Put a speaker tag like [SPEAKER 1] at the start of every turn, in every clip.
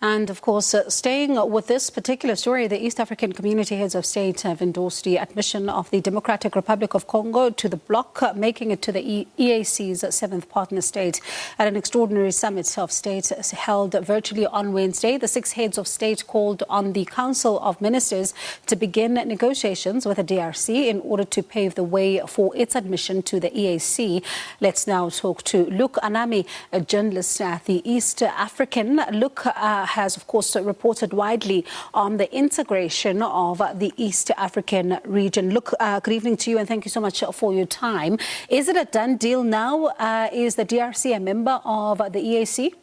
[SPEAKER 1] And of course, staying with this particular story, the East African Community Heads of State have endorsed the admission of the Democratic Republic of Congo to the bloc, making it to the EAC's seventh partner state. At an extraordinary summit of states held virtually on Wednesday, the six heads of state called on the Council of Ministers to begin negotiations with the DRC in order to pave the way for its admission to the EAC. Let's now talk to Luke Anami, a journalist at the East African. Luke has, of course, reported widely on the integration of the East African region. Luke, good evening to you and thank you so much for your time. Is it a done deal now? Is the DRC a member of the EAC?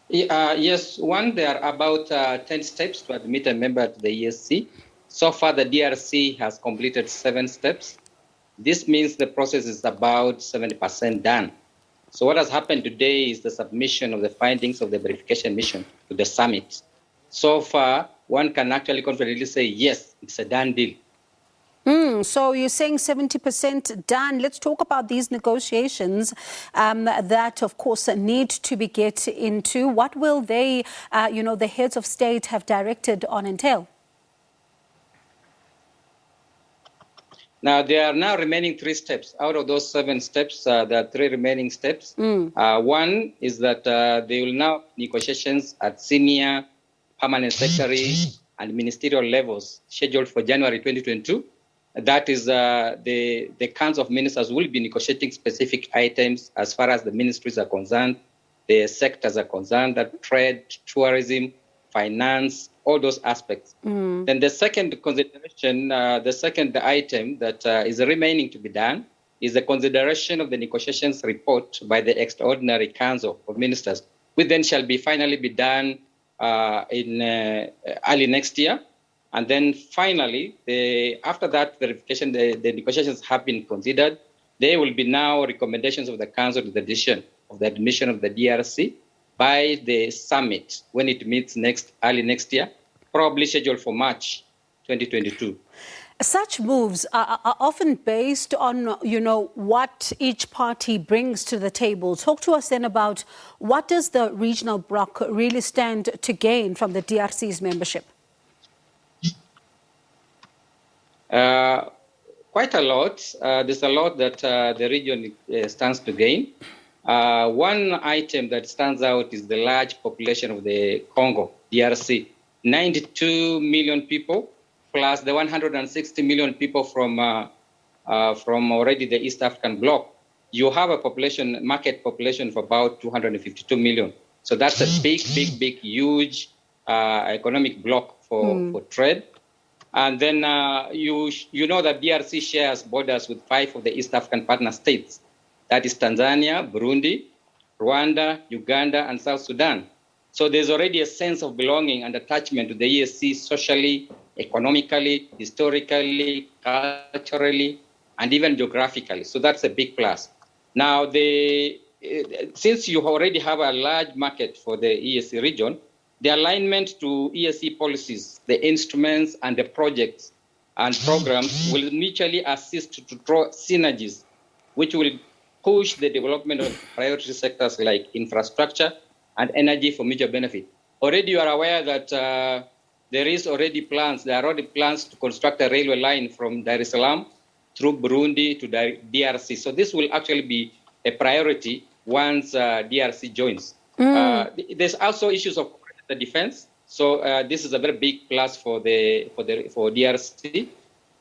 [SPEAKER 2] Yes, there are about 10 steps to admit a member to the EAC. So far, the DRC has completed 7 steps. This means the process is about 70% done. So what has happened today is the submission of the findings of the verification mission to the summit. So far, one can actually confidently say, yes, it's a done deal.
[SPEAKER 1] So you're saying 70% done. Let's talk about these negotiations that, of course, need to be get into. What will they, the heads of state have directed on entail?
[SPEAKER 2] Now, there are now remaining 3 steps. Out of those 7 steps, there are 3 remaining steps. One is that they will now negotiations at senior, permanent secretary, and ministerial levels scheduled for January 2022. That is, the Council of Ministers will be negotiating specific items as far as the ministries are concerned, the sectors are concerned, that trade, tourism, finance, all those aspects. Then the second consideration, the second item that is remaining to be done is the consideration of the negotiations report by the Extraordinary Council of Ministers, which then shall be finally be done in early next year. And then finally, after that verification, the negotiations have been considered. There will be now recommendations of the Council to the decision of the admission of the DRC by the summit when it meets early next year, probably scheduled for March 2022.
[SPEAKER 1] Such moves are often based on, what each party brings to the table. Talk to us then about what does the regional bloc really stand to gain from the DRC's membership?
[SPEAKER 2] Quite a lot. There's a lot that the region stands to gain. One item that stands out is the large population of the Congo, DRC. 92 million people, plus the 160 million people from already the East African bloc. You have a market population of about 252 million. So that's a big, huge economic bloc for trade. And then you know that DRC shares borders with 5 of the East African partner states. That is Tanzania, Burundi, Rwanda, Uganda, and South Sudan. So there's already a sense of belonging and attachment to the EAC socially, economically, historically, culturally, and even geographically. So that's a big plus. Now, since you already have a large market for the EAC region, the alignment to EAC policies, the instruments and the projects and programs will mutually assist to draw synergies, which will push the development of priority sectors like infrastructure and energy for mutual benefit. Already you are aware that there are already plans to construct a railway line from Dar es Salaam through Burundi to DRC. So this will actually be a priority once DRC joins. There's also issues of the defense. So this is a very big plus for DRC.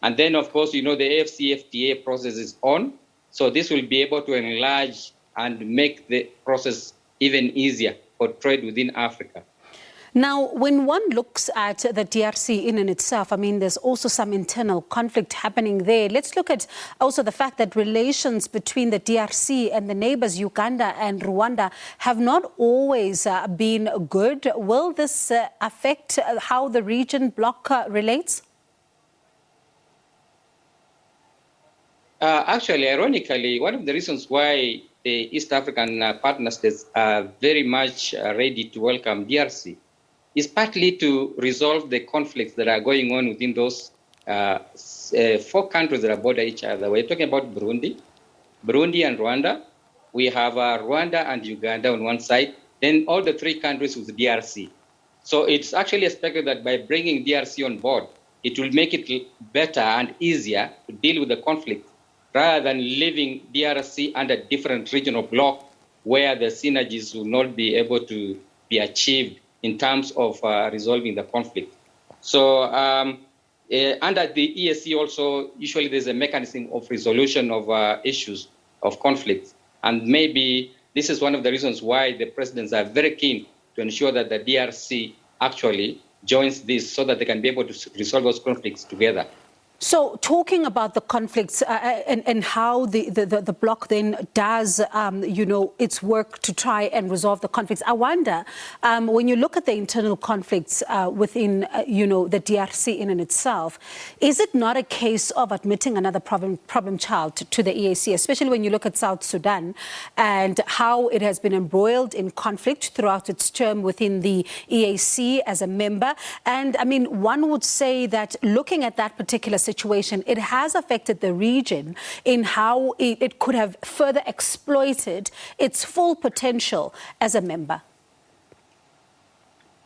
[SPEAKER 2] And then, of course, the AFCFTA process is on. So this will be able to enlarge and make the process even easier for trade within Africa.
[SPEAKER 1] Now, when one looks at the DRC in and itself, there's also some internal conflict happening there. Let's look at also the fact that relations between the DRC and the neighbors, Uganda and Rwanda, have not always been good. Will this affect how the region bloc relates?
[SPEAKER 2] Actually, ironically, one of the reasons why the East African partner states are very much ready to welcome DRC is partly to resolve the conflicts that are going on within those 4 countries that are border each other. We're talking about Burundi and Rwanda, we have Rwanda and Uganda on one side, then all the three countries with DRC. So it's actually expected that by bringing DRC on board, it will make it better and easier to deal with the conflict rather than leaving DRC under different regional bloc where the synergies will not be able to be achieved in terms of resolving the conflict. So under the EAC also, usually there's a mechanism of resolution of issues of conflicts. And maybe this is one of the reasons why the presidents are very keen to ensure that the DRC actually joins this so that they can be able to resolve those conflicts together.
[SPEAKER 1] So talking about the conflicts and how the bloc then does, its work to try and resolve the conflicts, I wonder, when you look at the internal conflicts within, the DRC in and itself, is it not a case of admitting another problem child to the EAC, especially when you look at South Sudan and how it has been embroiled in conflict throughout its term within the EAC as a member? And I mean, one would say that looking at that particular situation, it has affected the region in how it could have further exploited its full potential as a member.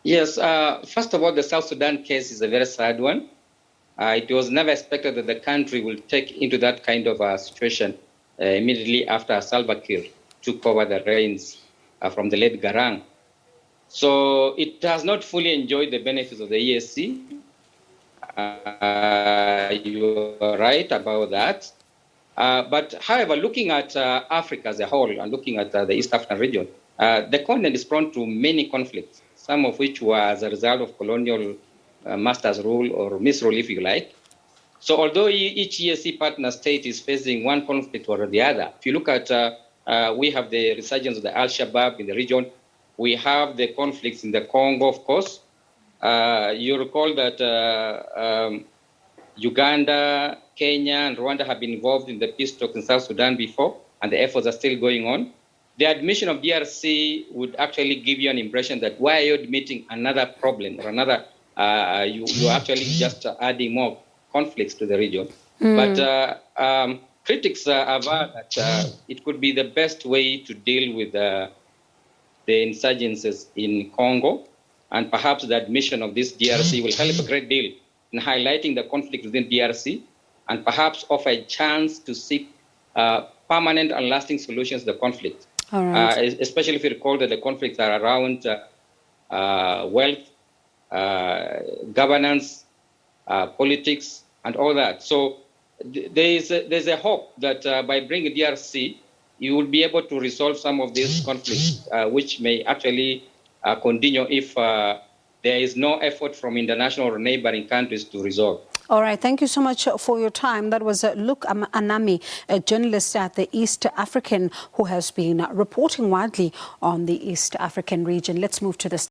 [SPEAKER 2] Yes, first of all, the South Sudan case is a very sad one. It was never expected that the country will take into that kind of situation immediately after Salva Kiir took over the reins from the late Garang. So it has not fully enjoyed the benefits of the EAC. You are right about that. But however, looking at Africa as a whole and looking at the East African region, the continent is prone to many conflicts, some of which were as a result of colonial masters' rule or misrule, if you like. So although each EAC partner state is facing one conflict or the other, if you look at, we have the resurgence of the Al-Shabaab in the region, we have the conflicts in the Congo, of course. You recall that Uganda, Kenya, and Rwanda have been involved in the peace talks in South Sudan before, and the efforts are still going on. The admission of DRC would actually give you an impression that why are you admitting another problem or another, you're actually just adding more conflicts to the region. But critics aver that it could be the best way to deal with the insurgencies in Congo, and perhaps the admission of this DRC will help a great deal in highlighting the conflict within DRC and perhaps offer a chance to seek permanent and lasting solutions to the conflict.
[SPEAKER 1] All right.
[SPEAKER 2] Especially if you recall that the conflicts are around wealth, governance, politics, and all that. So there's a hope that by bringing DRC, you will be able to resolve some of these conflicts, which may actually continue if there is no effort from international or neighboring countries to resolve.
[SPEAKER 1] All right. Thank you so much for your time. That was Luke Anami, a journalist at the East African, who has been reporting widely on the East African region. Let's move to this.